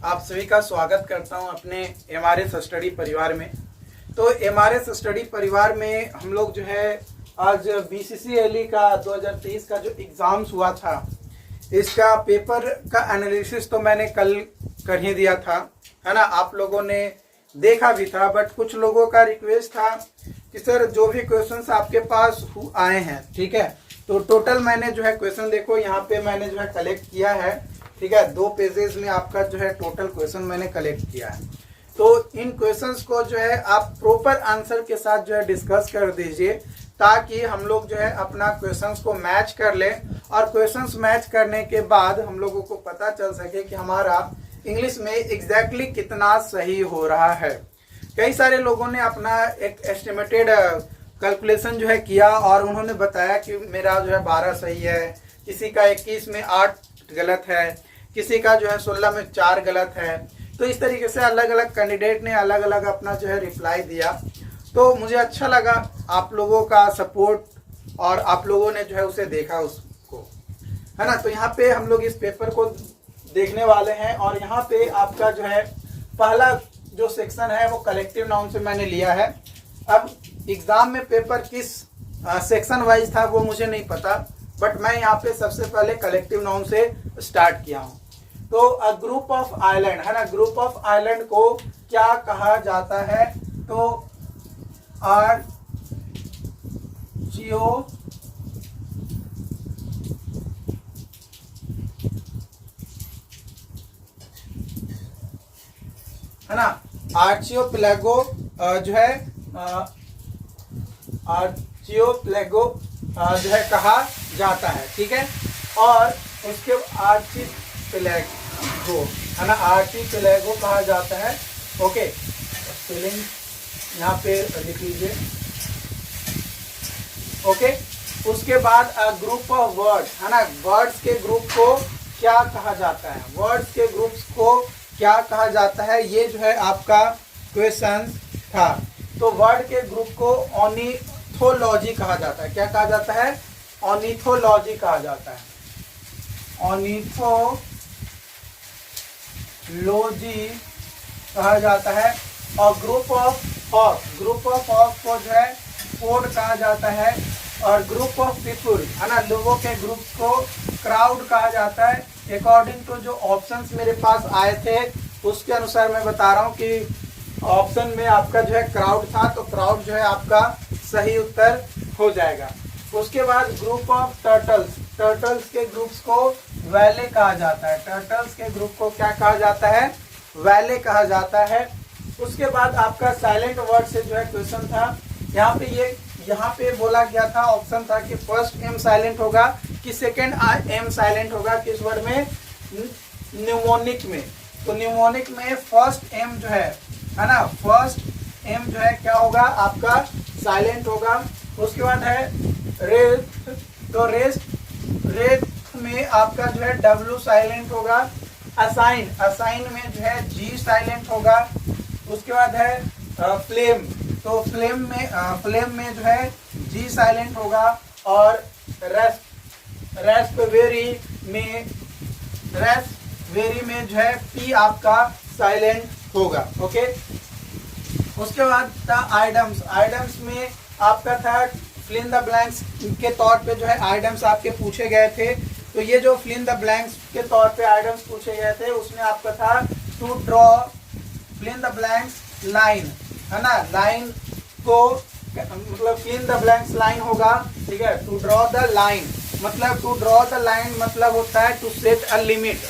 आप सभी का स्वागत करता हूं अपने एमआरएस स्टडी परिवार में। तो एमआरएस स्टडी परिवार में हम लोग जो है आज बीसीसीएलई का 2023 का जो एग्ज़ाम्स हुआ था, इसका पेपर का एनालिसिस तो मैंने कल कर ही दिया था, है ना। आप लोगों ने देखा भी था, बट कुछ लोगों का रिक्वेस्ट था कि सर जो भी क्वेश्चंस आपके पास आए हैं, ठीक है, तो टोटल मैंने जो है क्वेश्चन देखो यहाँ पे मैंने जो है कलेक्ट किया है, ठीक है। 2 पेजेस में आपका जो है टोटल क्वेश्चन मैंने कलेक्ट किया है। तो इन क्वेश्चंस को जो है आप प्रॉपर आंसर के साथ जो है डिस्कस कर दीजिए, ताकि हम लोग जो है अपना क्वेश्चंस को मैच कर लें, और क्वेश्चंस मैच करने के बाद हम लोगों को पता चल सके कि हमारा इंग्लिश में एग्जैक्टली कितना सही हो रहा है। कई सारे लोगों ने अपना एक एस्टिमेटेड कैलकुलेशन जो है किया और उन्होंने बताया कि मेरा जो है 12 सही है, किसी का 21 में 8 गलत है, किसी का जो है 16 में 4 गलत है। तो इस तरीके से अलग अलग कैंडिडेट ने अलग अलग अपना जो है रिप्लाई दिया। तो मुझे अच्छा लगा आप लोगों का सपोर्ट, और आप लोगों ने जो है उसे देखा उसको, है ना। तो यहाँ पे हम लोग इस पेपर को देखने वाले हैं, और यहाँ पे आपका जो है पहला जो सेक्शन है वो कलेक्टिव नाउन से मैंने लिया है। अब एग्जाम में पेपर किस सेक्शन वाइज था वो मुझे नहीं पता, बट मैं यहाँ पे सबसे पहले कलेक्टिव नाउन से स्टार्ट किया हूँ। तो अ ग्रुप ऑफ आइलैंड, है ना, ग्रुप ऑफ आइलैंड को क्या कहा जाता है? तो आर्चियो है ना, आर्चियोपेलागो जो है आर्चियोपेलागो जो है कहा जाता है, ठीक है। और उसके आर्चिपेलागो, है ना, आर्चिपेलागो कहा जाता है। ओके, स्पेलिंग यहाँ पे लिख लीजिए। ओके, उसके बाद ग्रुप ऑफ वर्ड्स, है ना, वर्ड्स के ग्रुप को क्या कहा जाता है? वर्ड्स के ग्रुप्स को क्या कहा जाता है, ये जो है आपका क्वेश्चन था। तो वर्ड के ग्रुप को ऑर्निथोलॉजी कहा जाता है। क्या कहा जाता है? ऑर्निथोलॉजी कहा जाता है। ऑर्निथोलॉजी कहा जाता है। और group of hawk, group of hawk को जो है कोड कहा जाता है। और ग्रुप ऑफ पीपुल, है ना, लोगों के ग्रुप को क्राउड कहा जाता है। अकॉर्डिंग टू जो ऑप्शंस मेरे पास आए थे उसके अनुसार मैं बता रहा हूँ कि ऑप्शन में आपका जो है क्राउड था, तो क्राउड जो है आपका सही उत्तर हो जाएगा। उसके बाद ग्रुप ऑफ टर्टल्स, टर्टल्स के ग्रुप्स को वैले कहा जाता है। टर्टल्स के ग्रुप को क्या कहा जाता है? वैले कहा जाता है। उसके बाद आपका साइलेंट वर्ड से जो है क्वेश्चन था। यहाँ पे बोला गया था, ऑप्शन था कि फर्स्ट एम साइलेंट होगा कि सेकेंड एम साइलेंट होगा, किस वर्ड में? न्यूमोनिक में। तो न्यूमोनिक में फर्स्ट एम जो है ना, फर्स्ट एम जो है क्या होगा आपका? साइलेंट होगा। उसके बाद है रेस्ट, तो रेस्ट में आपका जो है डब्ल्यू साइलेंट होगा। असाइन, असाइन में जो है जी साइलेंट होगा। उसके बाद है फ्लेम, तो फ्लेम में जो है जी साइलेंट होगा। और रेस्पवेरी में जो है पी आपका साइलेंट होगा। ओके, उसके बाद था आइडम्स, आइडम्स में आपका था फिल इन द ब्लैंक्स के तौर पे जो है आइडम्स आपके पूछे गए थे। तो ये जो फिल इन द ब्लैंक्स के तौर पे आइडम्स पूछे गए थे उसमें आपका था to draw fill in the blanks line, है ना, लाइन को मतलब fill in the blanks line होगा, ठीक है। टू ड्रॉ द लाइन मतलब, टू ड्रॉ द लाइन मतलब होता है टू सेट अ लिमिट,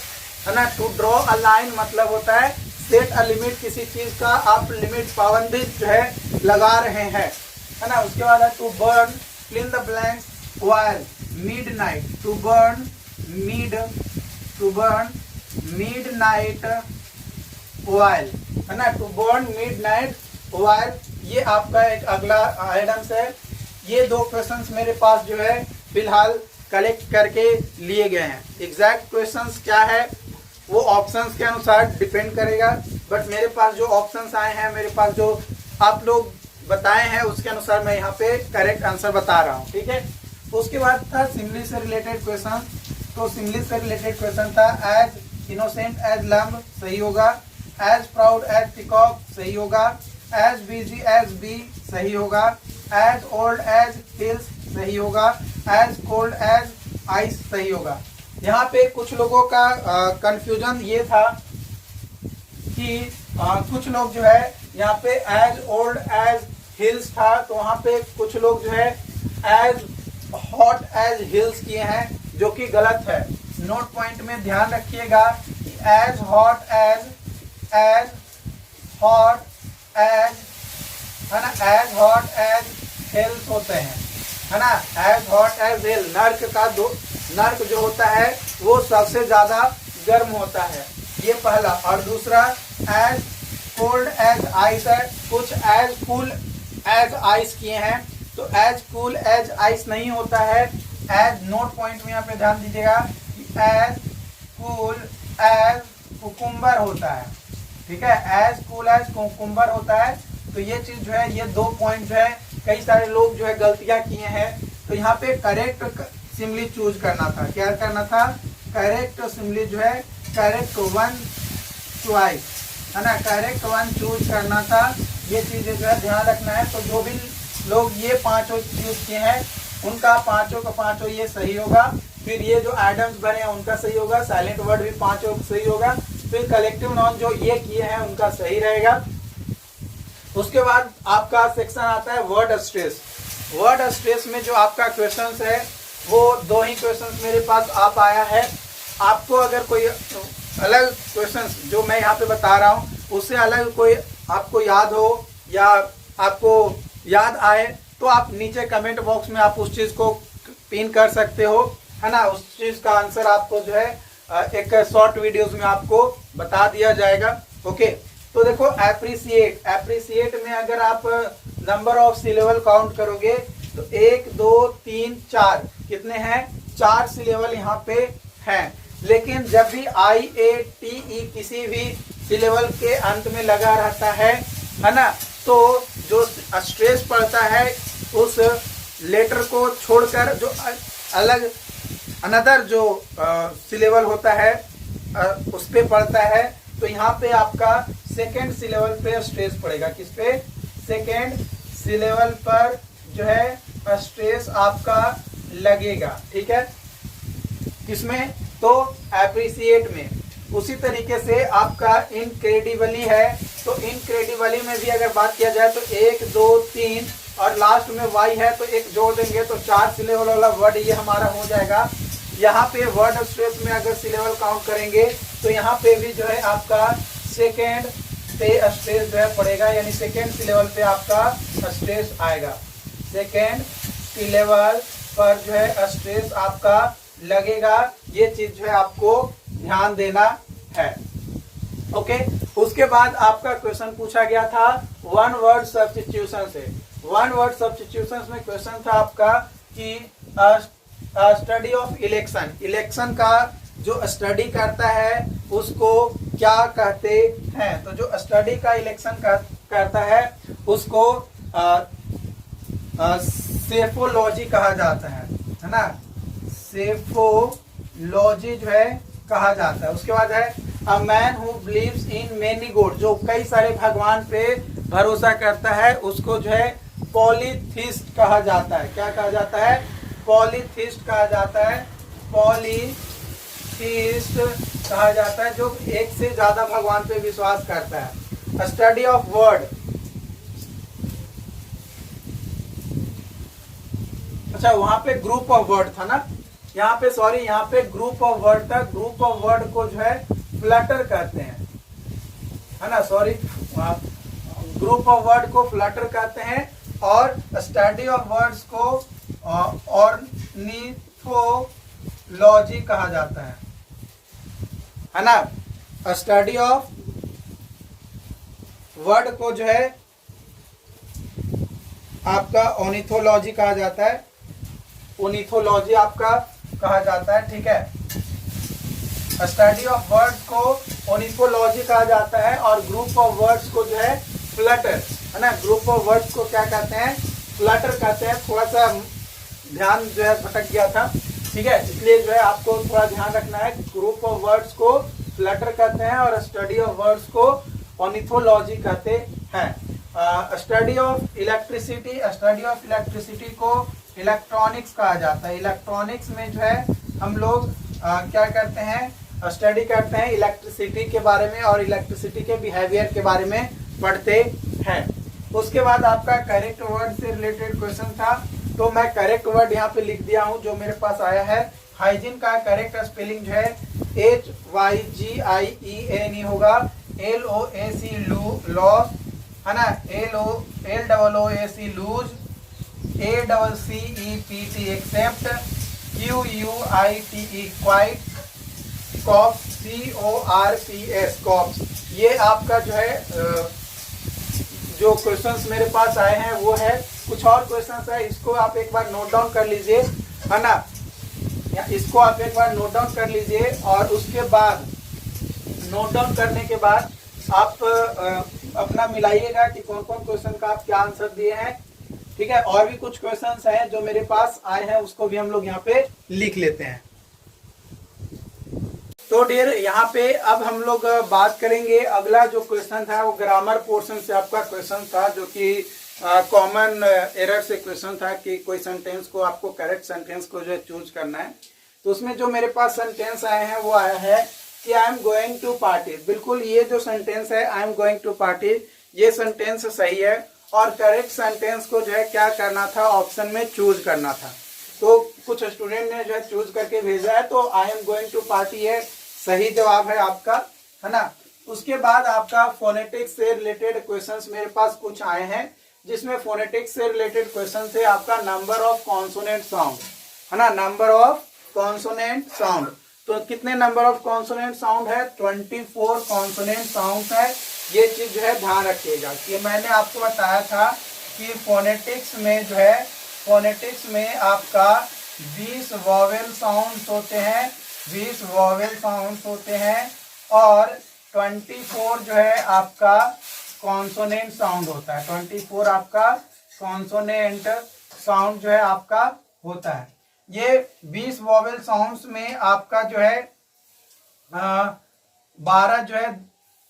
है ना। टू ड्रॉ अ लाइन मतलब होता है सेट अ लिमिट, किसी चीज का आप लिमिट, पाबंदी जो है लगा रहे हैं, है ना। उसके बाद है to burn fill in the blanks while midnight, to burn midnight while, है ना, टू बर्न मिडनाइट व्हाइल। ये आपका एक अगला आइटम्स है। ये 2 क्वेश्चंस मेरे पास जो है फिलहाल कलेक्ट करके लिए गए हैं। एग्जैक्ट क्वेश्चंस क्या है वो ऑप्शंस के अनुसार डिपेंड करेगा, बट मेरे पास जो ऑप्शंस आए हैं, मेरे पास जो आप लोग बताए हैं उसके अनुसार मैं यहाँ पे करेक्ट आंसर बता रहा हूँ, ठीक है। उसके बाद था सिमिली से रिलेटेड क्वेश्चन। तो सिमिली से रिलेटेड क्वेश्चन था एज इनोसेंट एज लैम्ब सही होगा, एज प्राउड एज पिकॉक सही होगा, एज बिजी एज बी सही होगा, एज ओल्ड एज हिल्स सही होगा, एज कोल्ड एज आइस सही होगा। यहाँ पे कुछ लोगों का कंफ्यूजन ये था कि कुछ लोग जो है यहाँ पे एज ओल्ड एज हिल्स था, तो वहाँ पे कुछ लोग जो है एज हॉट एज हिल्स किए हैं, जो कि गलत है। नोट पॉइंट में ध्यान रखिएगा कि as hot as hot as है ना, एज हॉट एज हिल्स होते हैं, है ना। एज हॉट एज हिल, नर्क जो होता है वो सबसे ज्यादा गर्म होता है, ये पहला। और दूसरा एज कोल्ड एज आइस है, कुछ एज कूल एज आइस किए हैं, तो एज कूल एज आइस नहीं होता है। एज नोट पॉइंट में यहाँ पे ध्यान दीजिएगा कि एज कूल एज कुकुम्बर होता है, ठीक है, एज कूल एज कुकुम्बर होता है। तो ये चीज जो है, ये 2 पॉइंट जो है कई सारे लोग जो है गलतियां किए हैं। तो यहाँ पे करेक्ट सिम्बली चूज करना था, क्या करना था, करेक्ट सिम्बली जो है करेक्ट वन चॉइस, है ना, करेक्ट वन चूज करना था। ये चीजें जो है ध्यान रखना है। तो जो भी लोग ये 5 चूज किए हैं उनका 5 का 5 ये सही होगा। फिर ये जो एडम्स बने हैं उनका सही होगा, साइलेंट वर्ड भी 5 सही होगा। फिर कलेक्टिव नाउन जो ये किए हैं उनका सही रहेगा। उसके बाद आपका सेक्शन आता है वर्ड स्ट्रेस। वर्ड स्ट्रेस में जो आपका क्वेश्चंस है वो 2 ही क्वेश्चंस मेरे पास आप आया है। आपको अगर कोई अलग क्वेश्चंस जो मैं यहाँ पे बता रहा हूँ उससे अलग कोई आपको याद हो या आपको याद आए तो आप नीचे कमेंट बॉक्स में आप उस चीज को पिन कर सकते हो, है ना। उस चीज का आंसर आपको जो है एक शॉर्ट वीडियोस में आपको बता दिया जाएगा। ओके, तो देखो एप्रिसिएट में अगर आप नंबर ऑफ सिलेबल काउंट करोगे तो 1 2 3 4 कितने हैं, 4 सिलेबल यहाँ पे हैं। लेकिन जब भी IATE किसी भी सिलेबल के अंत में लगा रहता है ना, तो जो स्ट्रेस पड़ता है उस लेटर को छोड़कर जो अलग अनदर जो सिलेबल होता है उस पे पड़ता है। तो यहाँ पे आपका सेकेंड सिलेबल पे स्ट्रेस पड़ेगा, किस पे, सेकेंड सिलेबल पर जो है स्ट्रेस आपका लगेगा, ठीक है, किसमें, तो एप्रिसिएट में। उसी तरीके से आपका इनक्रेडिबली है, तो इनक्रेडिबली में भी अगर बात किया जाए तो 1 2 3 और लास्ट में वाई है तो 1 जोड़ देंगे तो 4 सिलेबल वाला वर्ड ये हमारा हो जाएगा। यहाँ पे वर्ड स्ट्रेस में अगर सिलेबल काउंट करेंगे तो यहाँ पे भी जो है आपका सेकेंड पे स्ट्रेस जो है पड़ेगा, यानी सेकेंड सिलेबल पे आपका स्ट्रेस आएगा। सेकेंड सिलेबल पर जो है स्ट्रेस आपका लगेगा, ये चीज जो है आपको ध्यान देना है। ओके, उसके बाद आपका क्वेश्चन पूछा गया था 1 वर्ड सब्स्टिट्यूशन से। 1 वर्ड सब्स्टिट्यूशन में क्वेश्चन था आपका कि स्टडी ऑफ इलेक्शन का जो स्टडी करता है उसको क्या कहते हैं। तो जो स्टडी का इलेक्शन करता है उसको सेफोलॉजी कहा जाता है ना, सेफोलॉजी जो है कहा जाता है। उसके बाद है a man who believes in many God, जो कई सारे भगवान पे भरोसा करता है उसको जो है पॉलीथिस्ट कहा जाता है। क्या कहा जाता है, पॉलीथिस्ट कहा जाता है, पॉलीथिस्ट कहा जाता है जो एक से ज्यादा भगवान पे विश्वास करता है। स्टडी ऑफ वर्ड, अच्छा वहां पे ग्रुप ऑफ वर्ड था ना, यहाँ पे सॉरी यहाँ पे ग्रुप ऑफ वर्ड था। ग्रुप ऑफ वर्ड को जो है फ्लटर कहते हैं, है ना, सॉरी ग्रुप ऑफ वर्ड को फ्लटर कहते हैं। और स्टडी ऑफ वर्ड्स को ऑर्निथोलॉजी कहा जाता है ना। स्टडी ऑफ वर्ड को जो है आपका ऑर्निथोलॉजी कहा जाता है, ऑर्निथोलॉजी आपका कहा जाता है, ठीक है। स्टडी ऑफ वर्ड्स को ऑर्निथोलॉजी कहा जाता है और ग्रुप ऑफ वर्ड्स को जो है फ्लटर, है ना, ग्रुप ऑफ वर्ड्स को क्या कहते हैं, फ्लटर कहते हैं। थोड़ा सा ध्यान जो है भटक गया था, ठीक है, इसलिए जो है आपको थोड़ा ध्यान रखना है। ग्रुप ऑफ वर्ड्स को फ्लटर कहते हैं और स्टडी ऑफ वर्ड्स को ऑर्निथोलॉजी कहते हैं। स्टडी ऑफ इलेक्ट्रिसिटी को इलेक्ट्रॉनिक्स कहा जाता है। इलेक्ट्रॉनिक्स में जो है हम लोग क्या करते हैं, स्टडी करते हैं इलेक्ट्रिसिटी के बारे में और इलेक्ट्रिसिटी के बिहेवियर के बारे में पढ़ते हैं। उसके बाद आपका करेक्ट वर्ड से रिलेटेड क्वेश्चन था, तो मैं करेक्ट वर्ड यहाँ पे लिख दिया हूँ जो मेरे पास आया है। हाइजीन का करेक्ट स्पेलिंग जो है HYGIEN होगा, LOAC लॉस है ना, LOOAC loose, ACCEPT accept, QUITE quite, corps CORPS corps. ये आपका जो है जो क्वेश्चंस मेरे पास आए हैं वो है। कुछ और क्वेश्चंस है, इसको आप एक बार नोट डाउन कर लीजिए, है ना, इसको आप एक बार नोट डाउन कर लीजिए और उसके बाद नोट डाउन करने के बाद आप अपना मिलाइएगा कि कौन कौन क्वेश्चन का आप क्या आंसर दिए हैं। ठीक है, और भी कुछ क्वेश्चंस हैं जो मेरे पास आए हैं, उसको भी हम लोग यहाँ पे लिख लेते हैं। तो डियर यहाँ पे अब हम लोग बात करेंगे, अगला जो क्वेश्चन था वो ग्रामर पोर्शन से आपका क्वेश्चन था, जो कि कॉमन एरर से क्वेश्चन था कि कोई सेंटेंस को आपको करेक्ट सेंटेंस को जो है चूज करना है। तो उसमें जो मेरे पास सेंटेंस आए हैं वो आया है कि I am going to party. बिल्कुल ये जो सेंटेंस है I am going to party, ये सेंटेंस सही है और करेक्ट सेंटेंस को जो है क्या करना था, ऑप्शन में चूज करना था। तो कुछ स्टूडेंट ने जो है चूज करके भेजा है, तो I am going to party है सही जवाब है आपका, है ना। उसके बाद आपका फोनेटिक्स से रिलेटेड क्वेश्चंस मेरे पास कुछ आए हैं, जिसमें फोनेटिक्स से रिलेटेड क्वेश्चन है आपका नंबर ऑफ कॉन्सोनेंट साउंड, है ना, नंबर ऑफ कॉन्सोनेंट साउंड। तो कितने नंबर ऑफ कॉन्सोनेंट साउंड है, 24 कॉन्सोनेंट साउंड है। ये चीज जो है ध्यान रखिएगा कि मैंने आपको बताया था कि फोनेटिक्स में जो है, फोनेटिक्स में आपका 20 वॉवेल साउंड होते हैं, 20 वॉवेल साउंड होते हैं और 24 जो है आपका कॉन्सोनेंट साउंड होता है। 24 आपका कॉन्सोनेंट साउंड जो है आपका होता है। ये 20 वॉवेल साउंड्स में आपका जो है 12 जो है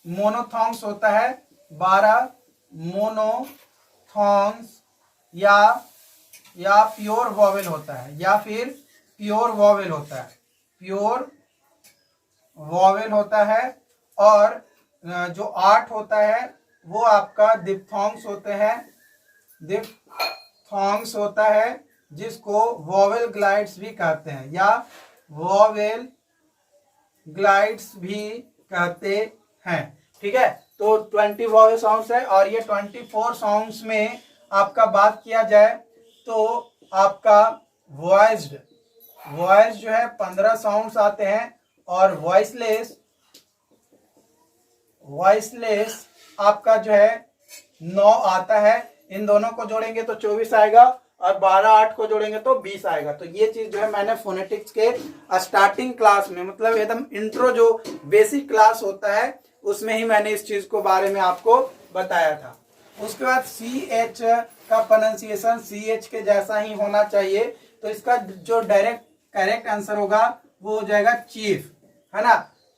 मोनोथॉन्ग्स होता है, 12 मोनोथॉन्ग्स या प्योर वॉवेल होता है, या फिर प्योर वॉवेल होता है, प्योर वॉवेल होता है। और जो 8 होता है वो आपका डिप्थॉन्ग्स होते हैं, डिप्थॉन्ग्स होता है, जिसको वॉवेल ग्लाइड्स भी कहते हैं या वॉवेल ग्लाइड्स भी कहते हैं। ठीक है, तो 20 वॉवेल साउंड्स है और ये 24 साउंड्स में आपका बात किया जाए तो आपका वॉइस्ड जो है 15 साउंड्स आते हैं और वॉइसलेस आपका जो है 9 आता है। इन दोनों को जोड़ेंगे तो 24 आएगा और 12-8 को जोड़ेंगे तो 20 आएगा। तो ये चीज जो है मैंने फोनेटिक्स के स्टार्टिंग क्लास में, मतलब एकदम इंट्रो जो बेसिक क्लास होता है उसमें ही मैंने इस चीज को बारे में आपको बताया था। उसके बाद CH का प्रोनाउंसिएशन CH के जैसा ही होना चाहिए, तो इसका जो डायरेक्ट करेक्ट आंसर होगा वो हो जाएगा चीफ, है ना।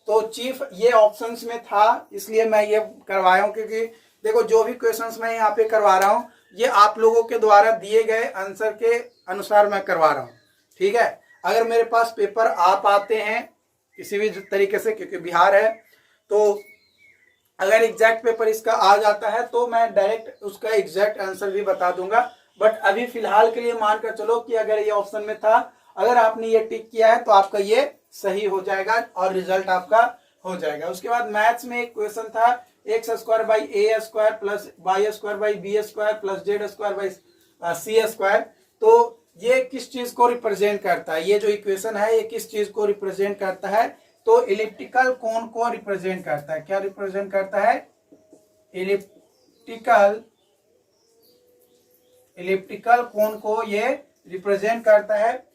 तो चीफ ये ऑप्शंस में था, इसलिए मैं ये करवाया हूँ, क्योंकि देखो जो भी क्वेश्चंस मैं यहाँ पे करवा रहा हूँ ये आप लोगों के द्वारा दिए गए आंसर के अनुसार मैं करवा रहा हूँ। ठीक है, अगर मेरे पास पेपर आप आते हैं किसी भी तरीके से, क्योंकि बिहार है, तो अगर एग्जैक्ट पेपर इसका आ जाता है तो मैं डायरेक्ट उसका एग्जैक्ट आंसर भी बता दूंगा। बट अभी फिलहाल के लिए मानकर चलो कि अगर ये ऑप्शन में था, अगर आपने ये टिक किया है तो आपका ये सही हो जाएगा और रिजल्ट आपका हो जाएगा। उसके बाद मैथ्स में एक क्वेश्चन था x² by a² plus y² by b² plus z² by c²। तो ये किस चीज को रिप्रेजेंट करता है, ये जो इक्वेशन है ये किस चीज को रिप्रेजेंट करता है, तो इलिप्टिकल कोण को रिप्रेजेंट करता है। क्या रिप्रेजेंट करता है, इलिप्टिकल कोण को ये रिप्रेजेंट करता है।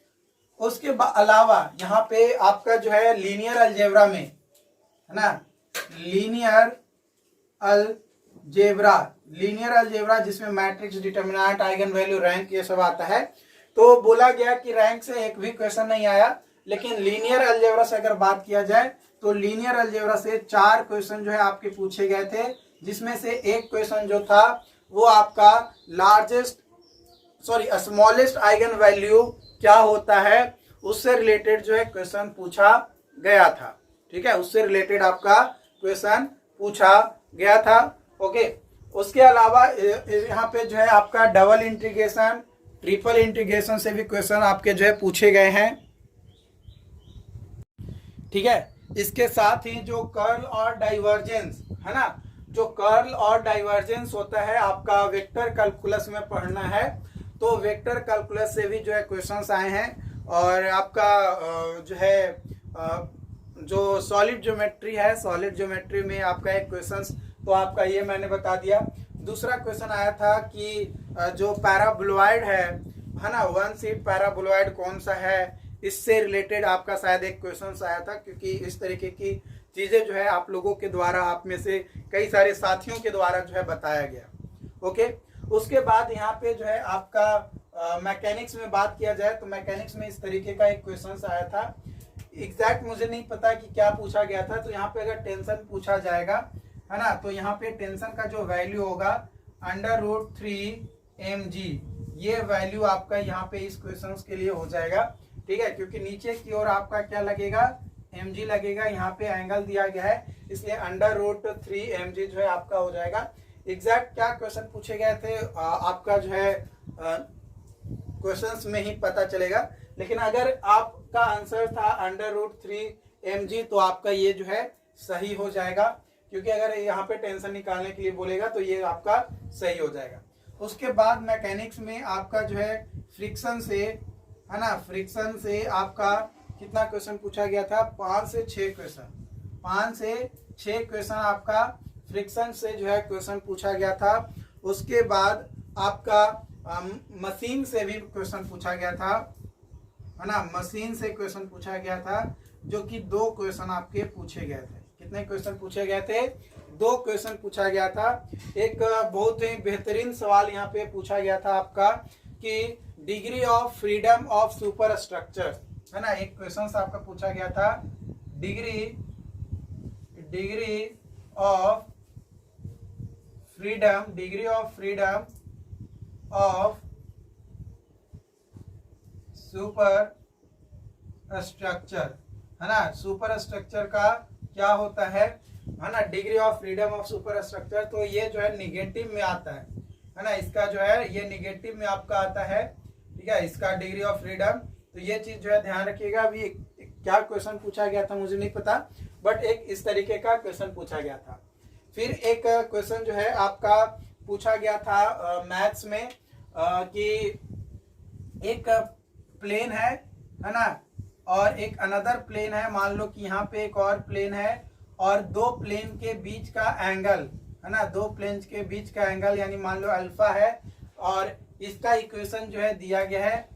उसके अलावा यहाँ पे आपका जो है लीनियर अलजेब्रा में, है ना, लीनियर अलजेब्रा जिसमें matrix, determinant, eigen value, rank ये सब आता है। तो बोला गया कि रैंक से एक भी क्वेश्चन नहीं आया, लेकिन लीनियर अलजेब्रा से अगर बात किया जाए तो लीनियर अलजेब्रा से 4 क्वेश्चन जो है आपके पूछे गए थे, जिसमें से एक क्वेश्चन जो था वो आपका स्मॉलेस्ट आइगन वैल्यू क्या होता है उससे रिलेटेड जो है क्वेश्चन पूछा गया था। ठीक है, उससे रिलेटेड आपका क्वेश्चन पूछा गया था। ओके, उसके अलावा यहाँ पे जो है आपका डबल इंटीग्रेशन, ट्रिपल इंटीग्रेशन से भी क्वेश्चन आपके जो है पूछे गए हैं। ठीक है, इसके साथ ही जो कर्ल और डाइवर्जेंस है ना, जो कर्ल और डाइवर्जेंस होता है आपका वेक्टर कैलकुलस में पढ़ना है, तो वेक्टर कैलकुलस से भी जो है क्वेश्चंस आए हैं। और आपका जो है जो सॉलिड ज्योमेट्री है, सॉलिड ज्योमेट्री में आपका एक क्वेश्चंस तो आपका ये मैंने बता दिया। दूसरा क्वेश्चन आया था कि जो पैराबोलॉइड है ना, वन सीट पैराबोलॉइड कौन सा है, इससे रिलेटेड आपका शायद एक क्वेश्चन आया था, क्योंकि इस तरीके की चीजें जो है आप लोगों के द्वारा, आप में से कई सारे साथियों के द्वारा जो है बताया गया। ओके, उसके बाद यहाँ पे जो है आपका मैकेनिक्स में बात किया जाए तो मैकेनिक्स में इस तरीके का एक क्वेश्चन आया था। एग्जैक्ट मुझे नहीं पता कि क्या पूछा गया था। तो यहाँ पे अगर टेंशन पूछा जाएगा है ना, तो यहाँ पे टेंशन का जो वैल्यू होगा √3mg, ये वैल्यू आपका यहाँ पे इस क्वेश्चन के लिए हो जाएगा। ठीक है, क्योंकि नीचे की ओर आपका क्या लगेगा, mg लगेगा, यहाँ पे एंगल दिया गया है, इसलिए √3mg जो है आपका हो जाएगा। एग्जैक्ट क्या क्वेश्चन पूछे गए थे आपका जो है क्वेश्चंस में ही पता चलेगा, लेकिन अगर आपका आंसर था √3mg तो आपका ये जो है सही हो जाएगा, क्योंकि अगर यहाँ पे टेंशन निकालने के लिए बोलेगा तो ये आपका सही हो जाएगा। उसके बाद मैकेनिक्स में आपका जो है फ्रिक्शन से है ना, फ्रिक्शन से आपका कितना क्वेश्चन पूछा गया था, 5 से 6 क्वेश्चन, 5 से 6 क्वेश्चन आपका फ्रिक्शन से जो है क्वेश्चन पूछा गया था। उसके बाद आपका मशीन से भी क्वेश्चन पूछा गया था है ना, मशीन से क्वेश्चन पूछा गया था, जो कि 2 क्वेश्चन आपके पूछे गए थे। कितने क्वेश्चन पूछे गए थे, 2 क्वेश्चन पूछा गया था। एक बहुत ही बेहतरीन सवाल यहाँ पे पूछा गया था आपका कि degree of freedom of super structure है ना, एक क्वेश्चन आपका पूछा गया था, degree of freedom of super structure है ना, सुपर स्ट्रक्चर का क्या होता है ना, degree of freedom of super structure, तो ये जो है निगेटिव में आता है ना, इसका जो है ये निगेटिव में आपका आता है। ठीक है, इसका डिग्री ऑफ फ्रीडम, तो ये चीज जो है ध्यान रखिएगा। अभी क्या क्वेश्चन पूछा गया था मुझे नहीं पता, बट एक इस तरीके का क्वेश्चन पूछा गया था। फिर एक क्वेश्चन जो है आपका पूछा गया था मैथ्स में कि एक प्लेन है ना, और एक अनदर प्लेन है, मान लो कि यहाँ पे एक और प्लेन है, और 2 प्लेन के बीच का एंगल है ना, 2 प्लेन के बीच का एंगल यानी मान लो अल्फा है, और इसका इक्वेशन जो है दिया गया है,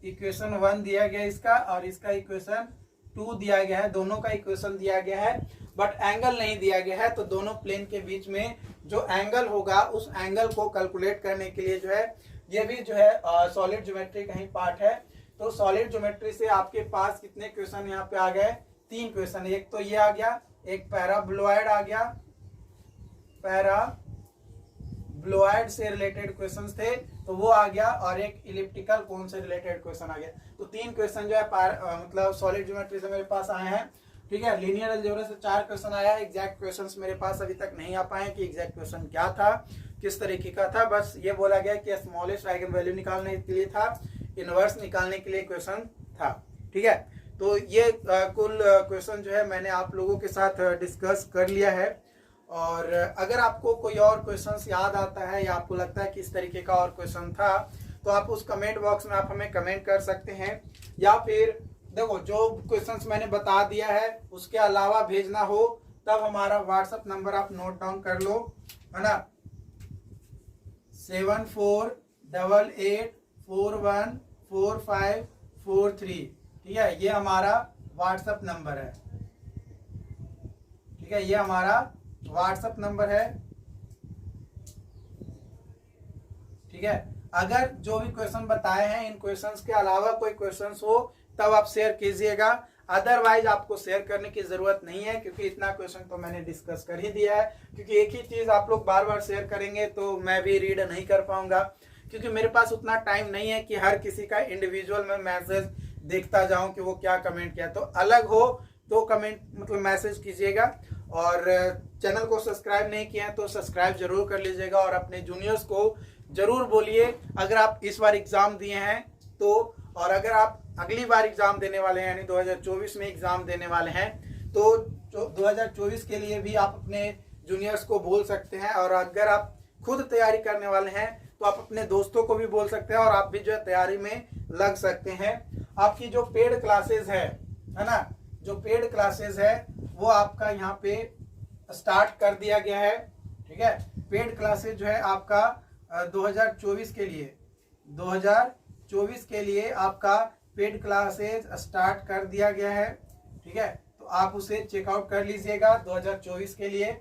इक्वेशन 1 दिया गया है इसका, और इसका इक्वेशन 2 दिया गया है, दोनों का इक्वेशन दिया गया है, बट एंगल नहीं दिया गया है। तो दोनों प्लेन के बीच में जो एंगल होगा उस एंगल को कैलकुलेट करने के लिए जो है, ये भी जो है सॉलिड ज्योमेट्री का ही पार्ट है। तो सॉलिड ज्योमेट्री से आपके पास कितने क्वेश्चन यहाँ पे आ गए, 3 क्वेश्चन। एक तो ये आ गया, एक पैराबोलॉइड आ गया, पैराबोलॉइड से रिलेटेड क्वेश्चंस थे तो वो आ गया, और एक इलिप्टिकल कोन से रिलेटेड क्वेश्चन आ गया। तो 3 क्वेश्चन जो है मतलब सॉलिड ज्योमेट्री से मेरे पास आए हैं। ठीक है, लीनियर अलजेब्रा से 4 क्वेश्चन आया है। एग्जैक्ट क्वेश्चंस मेरे पास अभी तक नहीं आ पाए कि एग्जैक्ट क्वेश्चन क्या था, किस तरीके का था। बस ये बोला गया कि स्मॉलेस्ट आइगन वैल्यू निकालने के लिए था, इनवर्स निकालने के लिए क्वेश्चन था। ठीक है, तो ये कुल क्वेश्चन जो है मैंने आप लोगों के साथ डिस्कस कर लिया है। और अगर आपको कोई और क्वेश्चन याद आता है या आपको लगता है कि इस तरीके का और क्वेश्चन था, तो आप उस कमेंट बॉक्स में आप हमें कमेंट कर सकते हैं, या फिर देखो जो क्वेश्चंस मैंने बता दिया है उसके अलावा भेजना हो तब हमारा व्हाट्सएप नंबर आप नोट डाउन कर लो है ना, 7488414543। ठीक है, ये हमारा व्हाट्सएप नंबर है। ठीक है, ये हमारा व्हाट्सएप नंबर है। ठीक है, अगर जो भी क्वेश्चन बताए हैं इन क्वेश्चंस के अलावा कोई क्वेश्चंस हो तब आप शेयर कीजिएगा। अदरवाइज आपको शेयर करने की जरूरत नहीं है, क्योंकि इतना क्वेश्चन तो मैंने डिस्कस कर ही दिया है। क्योंकि एक ही चीज आप लोग बार बार शेयर करेंगे तो मैं भी रीड नहीं कर पाऊंगा, क्योंकि मेरे पास उतना टाइम नहीं है कि हर किसी का इंडिविजुअल में मैसेज देखता जाऊं कि वो क्या कमेंट किया। तो अलग हो तो कमेंट मतलब मैसेज कीजिएगा, और चैनल को सब्सक्राइब नहीं किया है तो सब्सक्राइब जरूर कर लीजिएगा, और अपने जूनियर्स को जरूर बोलिए अगर आप इस बार एग्जाम दिए हैं तो, और अगर आप अगली बार एग्जाम देने वाले हैं यानी 2024 में एग्जाम देने वाले हैं तो 2024 के लिए भी आप अपने जूनियर्स को बोल सकते हैं। और अगर आप खुद तैयारी करने वाले हैं तो आप अपने दोस्तों को भी बोल सकते हैं, और आप भी जो है तैयारी में लग सकते हैं। आपकी जो पेड क्लासेस है ना, जो पेड क्लासेस है वो आपका यहाँ पे स्टार्ट कर दिया गया है। ठीक है, पेड क्लासेस जो है आपका 2024 के लिए आपका पेड क्लासेस स्टार्ट कर दिया गया है। ठीक है, तो आप उसे चेकआउट कर लीजिएगा। 2024 के लिए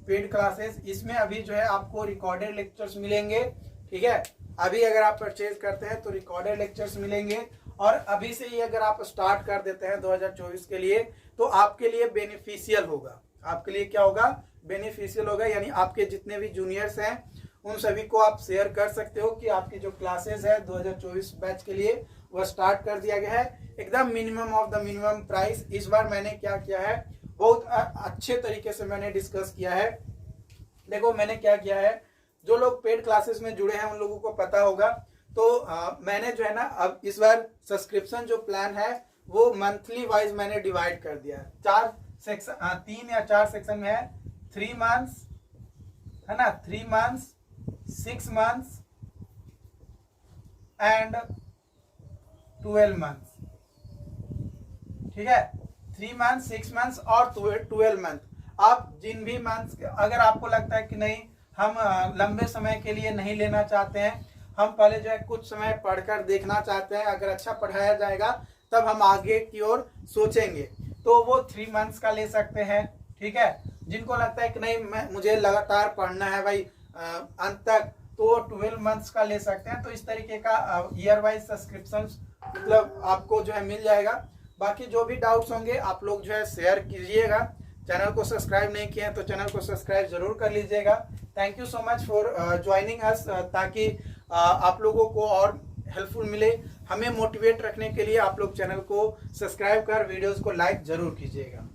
पेड क्लासेस, इसमें अभी जो है आपको रिकॉर्डेड लेक्चर्स मिलेंगे। ठीक है, अभी अगर आप परचेज करते हैं तो रिकॉर्डेड लेक्चर्स मिलेंगे, और अभी से ही अगर आप स्टार्ट कर देते हैं 2024 के लिए तो आपके लिए बेनिफिशियल होगा। आपके लिए क्या होगा? बेनिफिशियल होगा, यानी आपके जितने भी जूनियर्स हैं उन सभी को आप शेयर कर सकते हो कि आपकी जो क्लासेस है 2024 बैच के लिए वह स्टार्ट कर दिया गया है, एकदम minimum of the minimum price. इस बार मैंने क्या किया है, बहुत अच्छे तरीके से मैंने डिस्कस किया है। देखो मैंने क्या किया है, जो लोग पेड क्लासेस में जुड़े हैं उन लोगों को पता होगा, तो मैंने जो है ना अब इस बार सब्सक्रिप्शन जो प्लान है वो मंथली वाइज मैंने डिवाइड कर दिया है। 3 या 4 सेक्शन में है। 3 मंथ्स है ना, 3 मंथ्स, 6 मंथ्स एंड 12 मंथ्स। ठीक है, 3 मंथ्स, 6 मंथ्स और 12 मंथ। आप जिन भी मंथ्स, अगर आपको लगता है कि नहीं हम लंबे समय के लिए नहीं लेना चाहते हैं, हम पहले जो है कुछ समय पढ़कर देखना चाहते हैं, अगर अच्छा पढ़ाया जाएगा तब हम आगे की ओर सोचेंगे, तो वो 3 मंथ्स का ले सकते हैं। ठीक है, जिनको लगता है कि नहीं मुझे लगातार पढ़ना है भाई अंत तक, तो 12 मंथ्स का ले सकते हैं। तो इस तरीके का ईयर वाइज सब्सक्रिप्शन मतलब आपको जो है मिल जाएगा। बाकी जो भी डाउट्स होंगे आप लोग जो है शेयर कीजिएगा। चैनल को सब्सक्राइब नहीं किए हैं तो चैनल को सब्सक्राइब जरूर कर लीजिएगा। Thank you so much for joining us, ताकि आप लोगों को और हेल्पफुल मिले। हमें मोटिवेट रखने के लिए आप लोग चैनल को सब्सक्राइब कर वीडियोस को लाइक जरूर कीजिएगा।